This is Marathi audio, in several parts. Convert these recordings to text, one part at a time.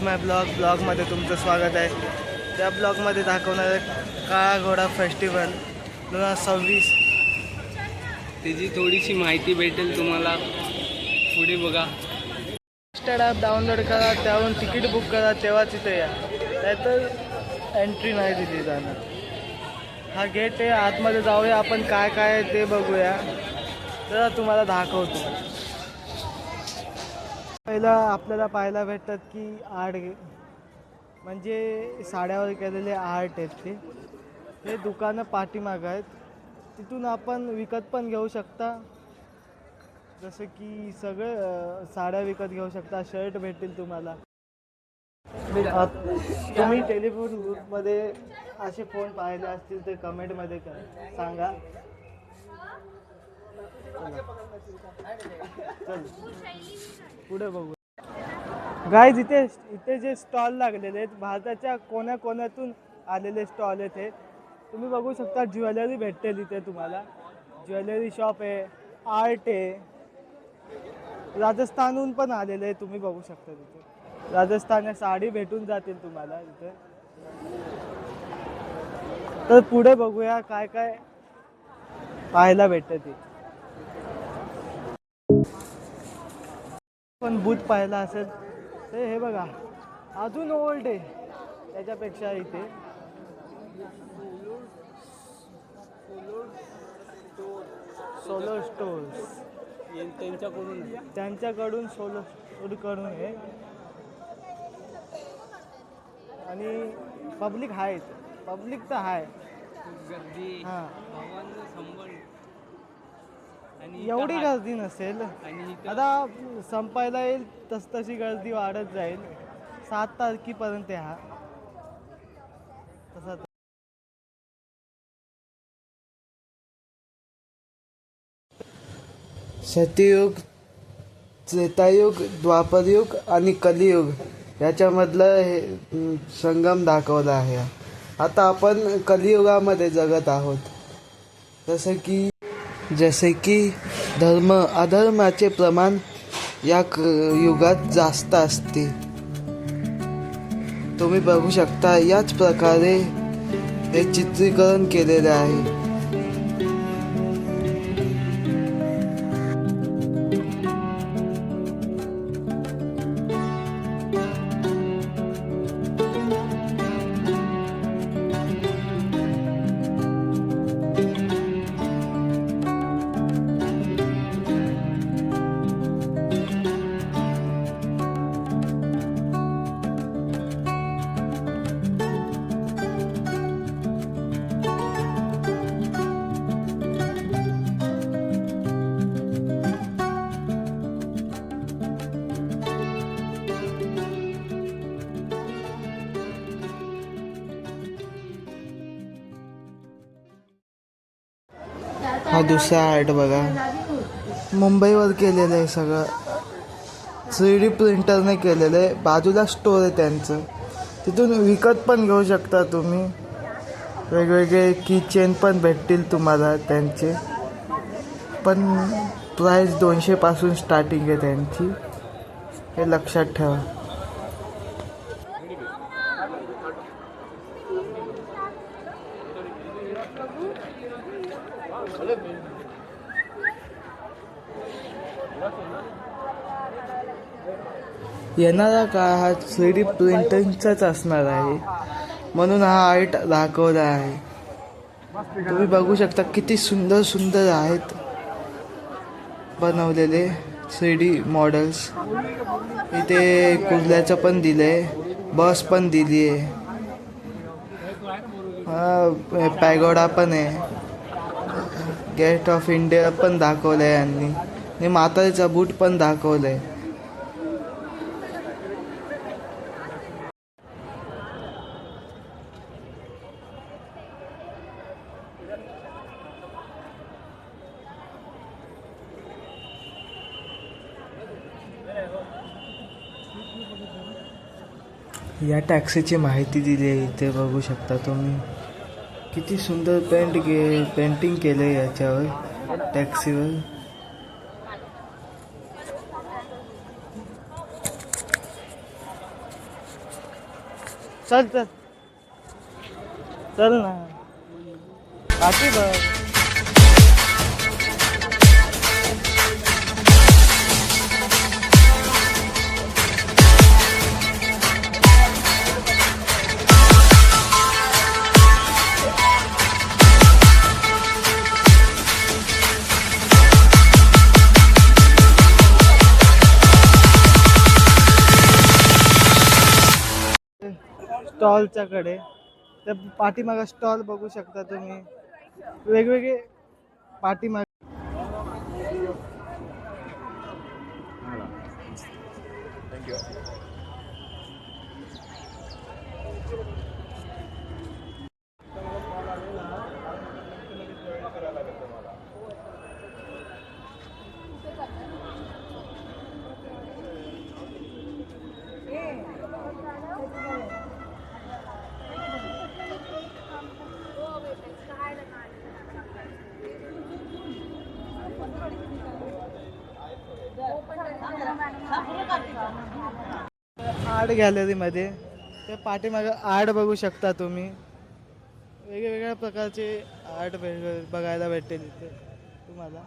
माय ब्लॉगमध्ये तुमचं स्वागत आहे. त्या ब्लॉगमध्ये दाखवणार आहे काळा घोडा फेस्टिवल 2026. त्याची थोडीशी माहिती भेटेल तुम्हाला. पुढे बघा. रजिस्टर्ड ॲप डाउनलोड करा, त्यावरून तिकीट बुक करा, तेव्हाच इथे या. नाहीतर एंट्री नाही दिली जाणार. हा गेट आहे, आतमध्ये जाऊया आपण. काय काय आहे ते बघूया. तर तुम्हाला दाखवतो. पहिला आपल्याला पाहायला भेटतात की आर्ट, म्हणजे साड्यावर केलेले आर्ट आहेत. ते दुकानं पाठीमागं आहेत. तिथून आपण विकत पण घेऊ शकता. जसं की सगळे साड्या विकत घेऊ शकता, शर्ट भेटतील तुम्हाला. तुम्ही टेलिफोन ग्रुपमध्ये असे फोन पाहिले असतील तर कमेंटमध्ये सांगा. चल पुढे बघू. गाईज इथे जे स्टॉल लागलेले आहेत, भारताच्या कोण्याकोण्यातून आलेले स्टॉल आहेत. हे तुम्ही बघू शकता. ज्वेलरी भेटते इथे तुम्हाला. ज्वेलरी शॉप आहे, आर्ट आहे. राजस्थानहून पण आलेले आहे, तुम्ही बघू शकता. तिथे राजस्थानी साडी भेटून जातील तुम्हाला इथे. तर पुढे बघूया काय काय पाहायला भेटतं. ते पण बूथ पाहिला असेल तर हे बघा, अजून ओल्ड आहे त्याच्यापेक्षा. इथे सोलर स्टोर्स त्यांच्याकडून सोलर स्टोरकडून आहे. आणि पब्लिक आहे, पब्लिक तर आहे गर्दी. हां. आणि एवढी गर्दी नसेल. आता संपायला येईल तशी गर्दी वाढत जाईल. 7 तारखेपर्यंत हा तसा. सत्ययुग, त्रेतायुग, द्वापरयुग आणि कलियुग याच्यामधलं हे संगम दाखवला आहे. आता आपण कलियुगामध्ये जगत आहोत. जसे की धर्म अधर्माचे प्रमाण या युगात जास्त असते. तुम्ही बघू शकता. याच प्रकारे हे चित्रीकरण केलेले आहे. हा दुसरा आर्ट बघा, मुंबईवर केलेलं आहे सगळं. 3D प्रिंटरने केलेलं आहे. बाजूला स्टोर आहे त्यांचं, तिथून विकत पण घेऊ शकता तुम्ही. वेगवेगळे कीचेन पण भेटतील तुम्हाला त्यांचे. पण प्राईस 200 पासून स्टार्टिंग आहे त्यांची, हे लक्षात ठेवा. येणारा काळ हा 3D प्रिंटिंगचाच असणार आहे, म्हणून हा आर्ट दाखवला आहे. तुम्ही बघू शकता किती सुंदर सुंदर आहेत बनवलेले 3D मॉडेल्स. इथे कुर्ल्याचं पण दिलं आहे, बस पण दिली आहे, पॅगोडा पण आहे, गेट ऑफ इंडिया पण दाखवलं आहे यांनी, आणि म्हातारीचा बूट पण दाखवलं आहे. या टॅक्सीची माहिती दिली आहे. इथे बघू शकता तुम्ही किती सुंदर पेंटिंग केले याच्यावर टॅक्सीवर. चल चल चल ना पाठी बघ. स्टॉलच्या कडे त्या पाठीमागा स्टॉल बघू शकता तुम्ही वेगवेगळे पाठीमाग. आर्ट गॅलरीमध्ये त्या पाठीमागे आर्ट बघू शकता तुम्ही वेगवेगळ्या प्रकारचे आर्ट बघायला भेटेल इथे तुम्हाला.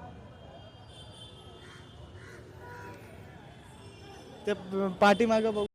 त्या पाठीमागे बघू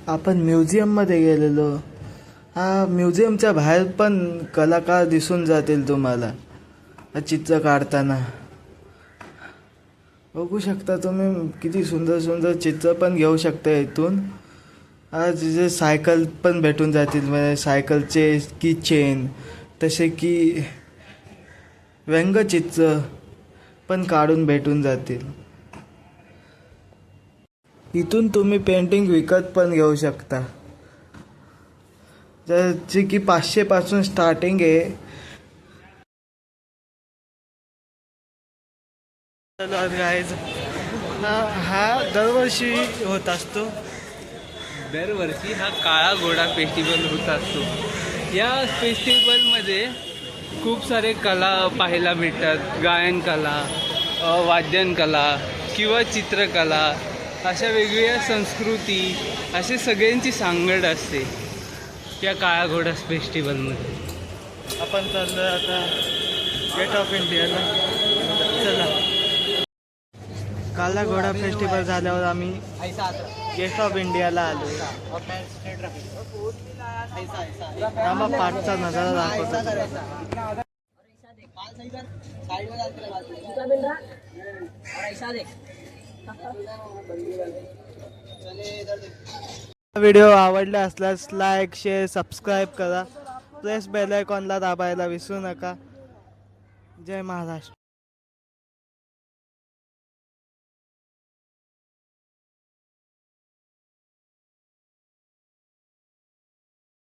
आपण म्युझियममध्ये गेलेलो. हा म्युझियमच्या बाहेर पण कलाकार दिसून जातील तुम्हाला चित्र काढताना. बघू शकता तुम्ही किती सुंदर सुंदर चित्र पण घेऊ शकता इथून. आज जे सायकल पण भेटून जातील, म्हणजे सायकलचे की चेन, तसे की व्यंगचित्र पण काढून भेटून जातील. इथून तुम्ही पेंटिंग विकत पण घेऊ शकता, ज्याची की 500 पासून स्टार्टिंग आहे. हा दरवर्षी होत असतो. दरवर्षी हा काळा घोडा फेस्टिवल होत असतो. या फेस्टिवलमध्ये खूप सारे कला पाहायला मिळतात. गायन कला, वाद्यन कला किंवा चित्रकला, अशा वेगवेगळ्या संस्कृती, असे सगळ्यांची सांगड असते या काळा घोडा फेस्टिवलमध्ये. आपण चाललो आता गेट ऑफ इंडियाला. चला, काला घोडा फेस्टिवल झाल्यावर आम्ही गेट ऑफ इंडियाला आलो. आम्हा पाठचा नजारा दाखवतो. व्हिडिओ आवडला असल्यास लाईक, शेअर, सबस्क्राईब करा. प्रेस बेल आयकॉनला दाबायला विसरू नका. जय महाराष्ट्र.